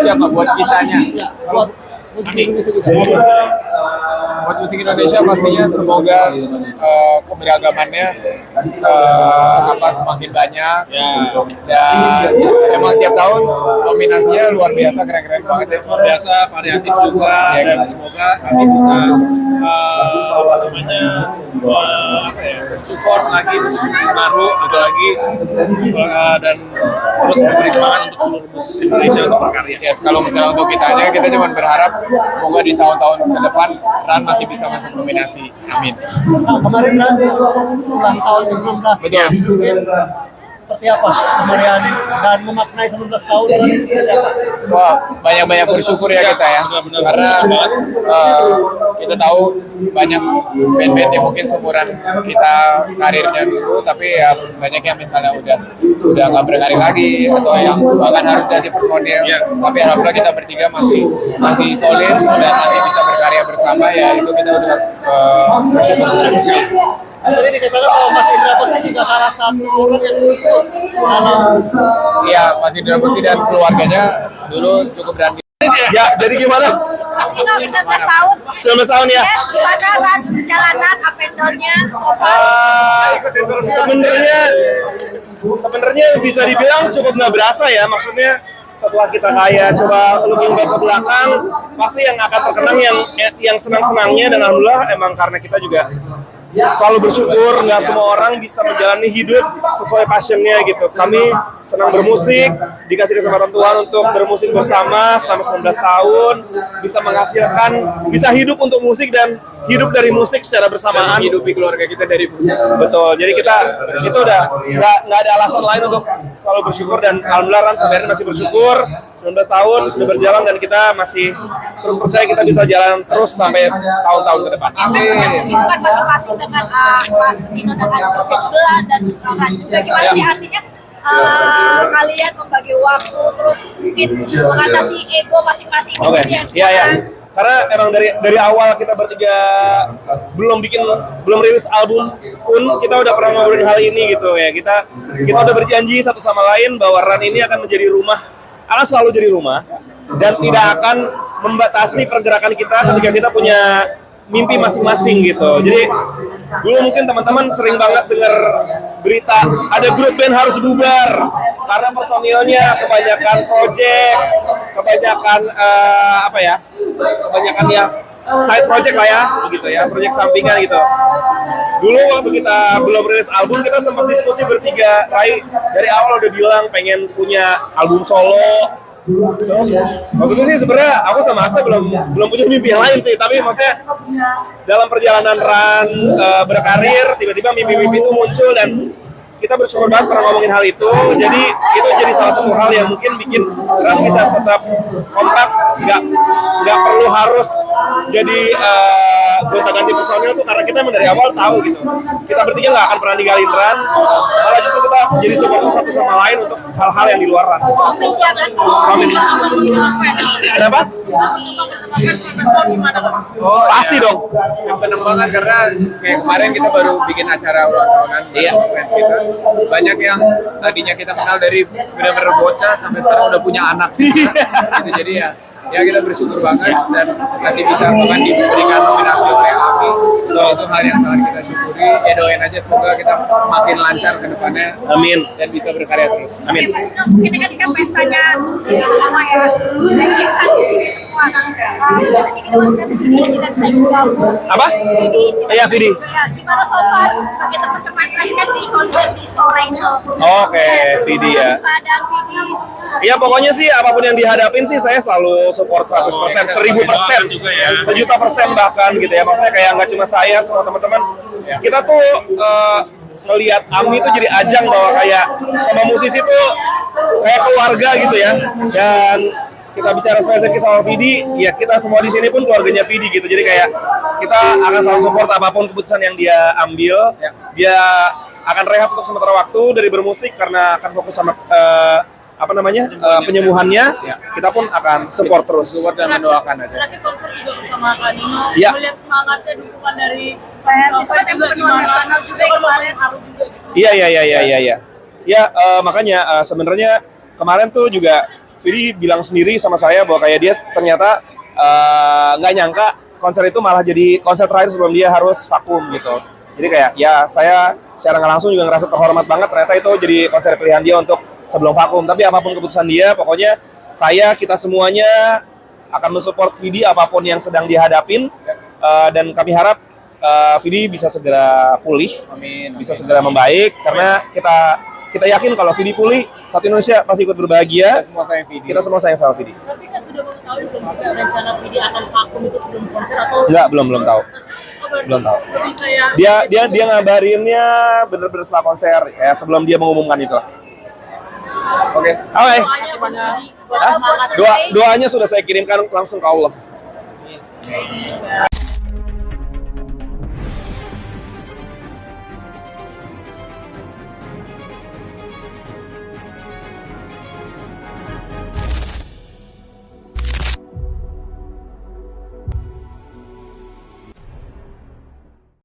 Indonesia nggak buat kitanya? Buat musik Indonesia juga. Buat musik Indonesia pastinya semoga keberagamannya semakin banyak. Dan emang tiap tahun nominasinya luar biasa, keren-keren banget ya. Luar biasa, variatif juga, dan semoga nanti bisa support lagi musisi baru gitu lagi, dan terus memberi semangat untuk seluruh musisi Indonesia untuk berkarya. Yes, kalau misalnya untuk kita aja, kita cuma berharap semoga di tahun-tahun ke depan Ran masih bisa masuk nominasi. Amin. Nah, kemarin kan ulang tahun ke-19. Betul. Mungkin seperti apa kemeriahan dan memaknai 19 tahun kan seperti apa? Wah, banyak-banyak bersyukur ya kita ya. Benar-benar Karena kita tahu banyak band-band yang mungkin seumuran kita karirnya dulu, tapi ya banyak yang misalnya udah nggak berkarir lagi atau yang bahkan harus ganti personil. Tapi alhamdulillah kita bertiga masih solid dan masih bisa berkarya bersama, ya itu kita udah bersyukur sekali. Tadi dikatakan bahwa Mas Indra Bekti juga salah satu orang yang ikut dalam. Iya, Mas Indra Bekti dan keluarganya dulu cukup berani. Ya, jadi gimana? Mas Dino 19 tahun. 19 tahun ya? Yes, gimana Ran perjalanan up and down-nya? Sebenarnya bisa dibilang cukup nggak berasa ya, maksudnya setelah kita kaya coba looking back ke belakang, pasti yang akan terkenang yang senang-senangnya, dan alhamdulillah emang karena kita juga selalu bersyukur nggak semua orang bisa menjalani hidup sesuai passionnya gitu. Kami senang bermusik, dikasih kesempatan Tuhan untuk bermusik bersama selama 19 tahun, bisa menghasilkan, bisa hidup untuk musik dan hidup dari musik secara bersamaan. Hidupi keluarga kita dari musik. Betul, jadi kita itu udah nggak ada alasan lain untuk selalu bersyukur, dan alhamdulillah Ran sampai hari ini masih bersyukur. 19 tahun sudah berjalan dan kita masih terus percaya kita bisa jalan terus sampai tahun-tahun ke depan. Kesibukan masing-masing dengan Mas Dino dengan grup sebelah dan Ran juga, gimana sih artinya kalian membagi waktu terus mungkin mengatasi ego masing-masing? Oke, iya. Karena emang dari awal kita bertiga belum rilis album pun kita udah pernah ngobrolin hal ini gitu ya. Kita udah berjanji satu sama lain bahwa Ran ini akan selalu jadi rumah dan tidak akan membatasi pergerakan kita ketika kita punya mimpi masing-masing gitu. Jadi dulu mungkin teman-teman sering banget dengar berita ada grup band harus bubar karena personilnya kebanyakan project, kebanyakan side project lah ya, begitu ya, project sampingan gitu. Dulu waktu kita belum rilis album, kita sempat diskusi bertiga. Rai dari awal udah bilang pengen punya album solo. Terus waktu itu sih sebenarnya aku sama Asta belum punya mimpi yang lain sih, tapi maksudnya dalam perjalanan Ran berkarir tiba-tiba mimpi-mimpi itu muncul dan kita bersyukur banget pernah ngomongin hal itu. Jadi itu jadi salah satu hal yang mungkin bikin Ran bisa tetap kompak, nggak perlu harus jadi gonta-ganti personil tuh, karena kita dari awal tahu gitu kita bertiga nggak akan pernah ninggalin Ran, malah justru kita jadi support satu sama lain untuk hal-hal yang di luar Ran. Amin. Kenapa? Pasti dong. Seneng banget karena kayak kemarin kita baru bikin acara ulang tahunan fans kita. Banyak yang tadinya kita kenal dari benar-benar bocah sampai sekarang udah punya anak. Gitu, jadi ya kita bersyukur banget dan masih bisa bahkan diberikan nominasi oleh AMI. Itu hal yang sangat kita syukuri. Ya doain aja semoga kita makin lancar ke depannya. Amin. Dan bisa berkarya terus. Amin. Kita kan pestanya musisi semua ya, dari musisi semua. Biasanya kita bisa gabung. Apa? Iya, Vidi. Gimana so far sebagai teman-teman terakhir di konser di Stora itu? Oke, Vidi ya. Dan Vidi. Ya pokoknya sih apapun yang dihadapin sih saya selalu support 100%, 1000%, sejuta persen bahkan gitu ya. Maksudnya kayak nggak cuma saya, semua teman-teman. Kita tuh ngelihat AMI itu jadi ajang bahwa kayak sama musisi tuh kayak keluarga gitu ya. Dan kita bicara spesifik sama Vidi, ya kita semua di sini pun keluarganya Vidi gitu. Jadi kayak kita akan selalu support apapun keputusan yang dia ambil. Dia akan rehat untuk sementara waktu dari bermusik karena akan fokus sama penyembuhannya. Kita pun akan support terus. Support dan mendoakan aja. Berarti konser juga bersama Kak Nino. Ya. Melihat semangatnya, dukungan dari Fans itu kan yang penuh nasional juga kemarin. haru juga gitu. Iya. Ya, makanya sebenarnya kemarin tuh juga Vidi bilang sendiri sama saya bahwa kayak dia ternyata nggak nyangka konser itu malah jadi konser terakhir sebelum dia harus vakum gitu. Jadi kayak ya saya secara nggak langsung juga ngerasa terhormat banget ternyata itu jadi konser pilihan dia untuk sebelum vakum. Tapi apapun keputusan dia, pokoknya kita semuanya akan mensupport Vidi apapun yang sedang dihadapin. Dan kami harap Vidi bisa segera pulih, Amin. bisa segera membaik karena kita yakin kalau Vidi pulih, satu Indonesia pasti ikut berbahagia. Kita semua sayang Vidi. Kita semua sayang sama Vidi. Tapi kan sudah mengetahui belum sih Kak, rencana video akan vakum itu sebelum konser atau Enggak, belum tahu. berarti Belum tahu. lebih kayak Dia ngabarinnya bener-bener setelah konser ya sebelum dia mengumumkan itu lah. Oke. Oke. banyak buat Hah? semangat. Doanya sudah saya kirimkan langsung ke Allah.